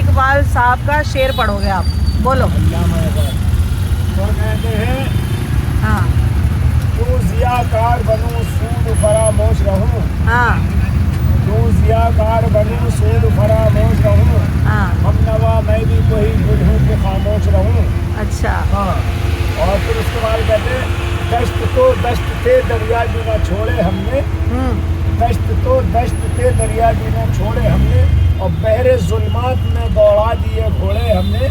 इकबाल साहब का शेर पढ़ोगे आप, बोलो। तो कहते हैं, हाँ तू ज़ियाकार बनूं सूद फरामोश रहूं, हाँ तू ज़ियाकार बनूं सूद फरामोश रहूं, हाँ। हम नवा मैं भी कोई गुल हूँ कि खामोश रहूं। अच्छा। हाँ, और फिर उसके बाद कहते हैं, दश्त तो दश्त थे दरिया भी न छोड़े हमने, दश्त तो दश्त थे दरिया भी न छोड़े हमने, और बहरे जुल्मात में दौड़ा दिए घोड़े हमने।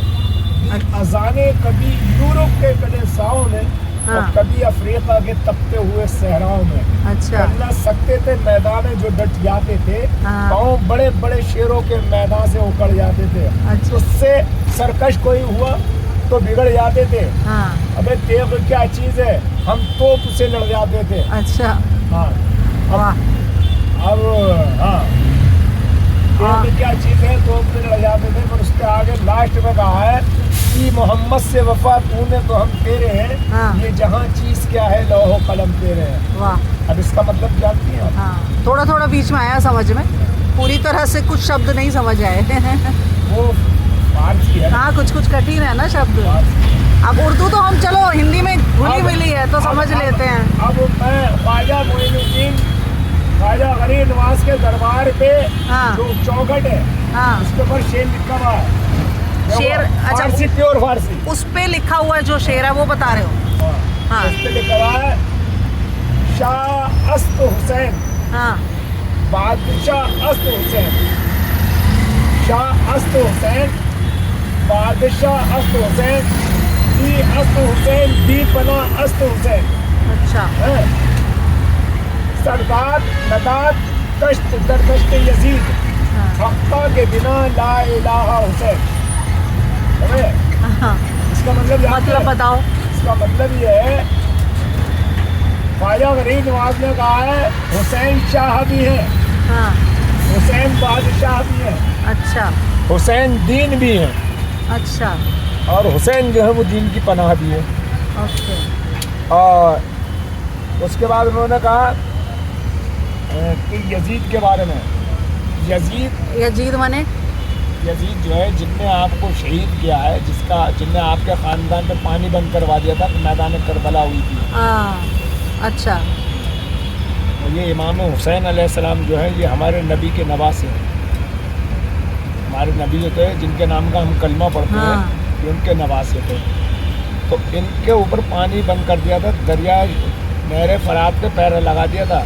अजाने कभी यूरोप के कड़े साओं में, हाँ। और कभी अफ्रीका के तपते हुए सहराओं में। अच्छा। कर न सकते थे मैदान में जो डट जाते थे, हाँ। पाँव बड़े बड़े शेरों के मैदान से उकड़ जाते थे। अच्छा। उससे सरकश कोई हुआ तो बिगड़ जाते थे। हाँ। अबे तेग क्या चीज़ है, हम तोप से लड़ जाते थे। अच्छा। हाँ वाह। अब हाँ, हाँ। तेग क्या चीज़ है, तोप से लड़ जाते थे। पर उसके आगे लास्ट में कहा है कि मोहम्मद से वफा तूने तो हम तेरे हैं, हाँ। ये जहाँ चीज़ क्या है लौहो कलम तेरे हैं। वाह। अब इसका मतलब जानती हैं आप? हाँ, थोड़ा थोड़ा बीच में आया समझ में, पूरी तरह से कुछ शब्द नहीं समझ आए। वो फारसी है। हाँ, कुछ कुछ कठिन है ना शब्द। फारसी। अब उर्दू तो हम चलो हिंदी में घुली मिली है तो समझ लेते हैं। अब मैं ख्वाजा मोइनुद्दीन ख्वाजा गरीब नवाज के दरबार पे हाँ। जो चौखट है, हाँ। उसके ऊपर शेर लिखा हुआ है। शेर, अच्छा, फारसी, प्योर फारसी। उस पे लिखा हुआ जो शेर है वो बता रहे हो? हाँ। इस पे लिखा हुआ है, शाह अस्त हुसैन, हाँ। बादशाह अस्त हुसैन, शाह अस्त हुसैन, बादशाह अस्त हुसैन, दी अस्त हुसैन, दी पना अस्त हुसैन। अच्छा। है सरदार नदाद कश्त दर दश्त यजीद, हाँ। हफ्ता के बिना ला इलाहा हुसैन। हाँ। इसका मतलब मतलब बताओ। इसका मतलब ये है, ख्वाजा गरीब नवाज ने कहा है हुसैन शाह भी है, हाँ। हुसैन बादशाह भी है, अच्छा। हुसैन दीन भी है, अच्छा। और हुसैन जो है वो दीन की पनाह भी है। ओके। और उसके बाद उन्होंने कहा कि यजीद के बारे में, यजीद माने? यजीद जो है जिनने आपको शहीद किया है, जिनने आपके ख़ानदान पे पानी बंद करवा दिया था, मैदान करबला हुई थी। अच्छा। तो ये इमाम हुसैन अलैहिस्सलाम जो है, ये हमारे नबी के नवासे हैं। हमारे नबी जो थे जिनके नाम का हम कलमा पढ़ते हैं, ये उनके नवासे थे। तो इनके ऊपर पानी बंद कर दिया था, दरिया नहर फरात पे पैर लगा दिया था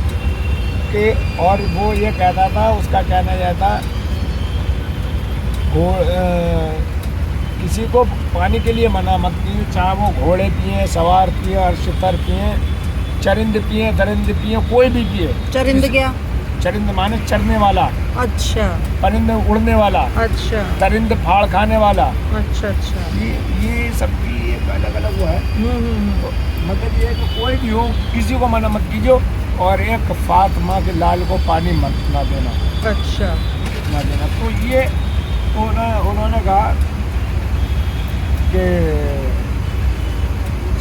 कि, और वो ये कहता था, उसका कहना यह था, किसी को पानी के लिए मना मत कीजिए, चाहे वो घोड़े पिए, सवार पिए, अरशतर पिए, चरिंद पिए, दरिंद पिए, कोई भी पिए। चरिंद क्या? चरिंद माने चरने वाला। अच्छा। परिंद उड़ने वाला। अच्छा। दरिंद फाड़ खाने वाला। अच्छा अच्छा। ये सब की एक अलग अलग वो है। तो मतलब ये कि कोई भी हो, किसी को मना मत कीजिए, और एक फातिमा के लाल को पानी मत ना देना। अच्छा। ना देना। तो ये उन्होंने कहा कि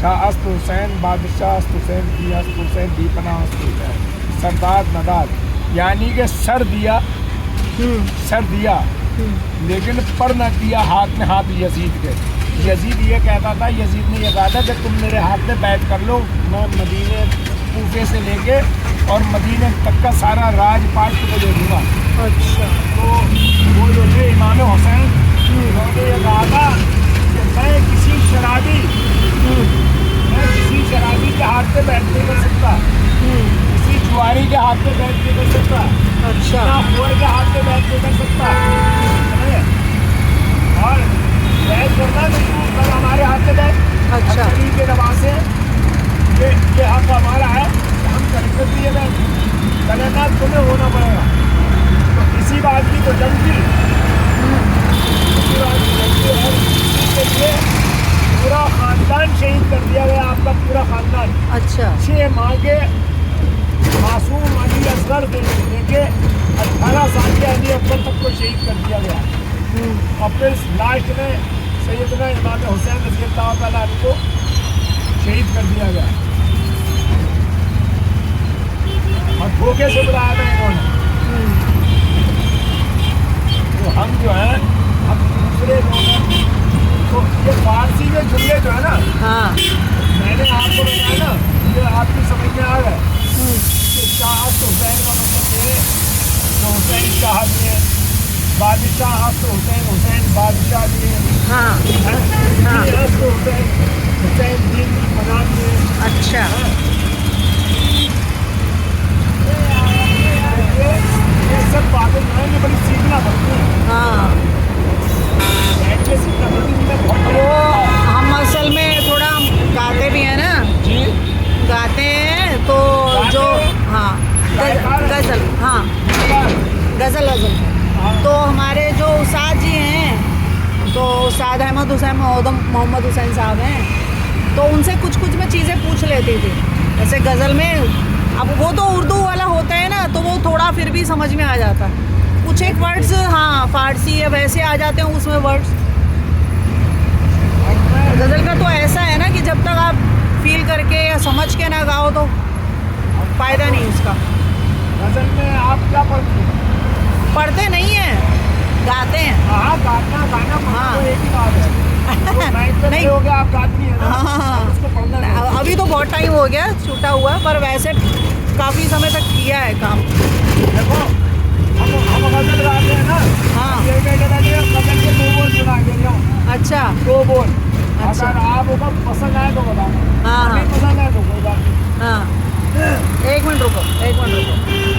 शाह अस्त हुसैन, बादशाह अस्त हुसैन, दी अस्त हुसैन, दी पना अस्त हुसैन, सरदार नदाद, यानी कि सर दिया, लेकिन पर न दिया हाथ में हाथ यजीद के। यजीद ये कहता था, यजीद ने यह कहा था कि तुम मेरे हाथ में बैठ कर लो, मैं मदीने कूफे से लेके और मदीने तक का सारा राजपाट को दे दूँगा। अच्छा। तो वो जो थे इमाम हुसैन, उन्होंने ये कहा था कि मैं किसी शराबी के हाथ पे बैठ नहीं कर सकता, किसी जुआरी के हाथ पे बैठ नहीं कर सकता, अच्छा, खोर के हाथ पे बैठ नहीं कर सकता। और बैठ करना नहीं, कल हमारे हाथ से बैठ। अच्छा। के नवासे ये हक हमारा है, हम करेंगे तो ये बैठ, कलेना तुम्हें होना पड़ेगा। तो इसी बात की तो जंग थी, इसी बात की जंग है, इसके लिए पूरा खानदान शहीद कर दिया गया, आपका पूरा खानदान। अच्छा। 6 माह के मासूम अली असगर लेके 18 साल के अली अकबर तक को शहीद कर दिया गया। और फिर लास्ट में सैयदना इमाम हुसैन रज़ी अल्लाह तआला अन्हु को शहीद कर दिया गया, और धोखे से बुलाया था इन्होंने। तो हम जो है, अब अस्त हुसैन हुसैन बादशाह जी हाँ हैं? हाँ। ये अस्त हुसैन हुसैन दीन की मनाम में अच्छा ये सब बातें जो है ये बड़ी सीखना पड़ती है। हाँ। बैठ के सीखना पड़ती है, इनमें बहुत वो हम असल में थोड़ा हम गाते भी हैं ना, जी गाते हैं तो गाते जो हैं? हाँ गज़ल, हाँ गज़ल हाँ। तो हमारे जो उस्ताद जी हैं तो उस्ताद अहमद हुसैन मोहम्मद हुसैन साहब हैं, तो उनसे कुछ कुछ मैं चीज़ें पूछ लेती थी जैसे गज़ल में। अब वो तो उर्दू वाला होता है ना, तो वो थोड़ा फिर भी समझ में आ जाता है। कुछ एक वर्ड्स हाँ फारसी या वैसे आ जाते हैं उसमें वर्ड्स। गज़ल का तो ऐसा है ना कि जब तक आप फील करके या समझ के ना गाओ तो फ़ायदा नहीं उसका। गजल में आप क्या पढ़ते हैं? पढ़ते नहीं हैं, गाते हैं। हाँ गाना गाना पढ़ना हाँ। तो एक ही बात है। तो नाइन्थ नहीं। में हो गया आप गाती हैं ना, हाँ उसको पढ़ना नहीं। अभी तो बहुत टाइम हो गया छूटा हुआ, पर वैसे काफ़ी समय तक किया है काम। देखो हम गजल गाते हैं ना, हाँ। ये गजल के 2 बोल सुनाएंगे ना, अच्छा 2 बोल। अच्छा। अगर आपको पसंद आए तो बताना, हाँ, नहीं हाँ। पसंद आए तो कोई बात नहीं। हाँ 1 मिनट रुको 1 मिनट रुको।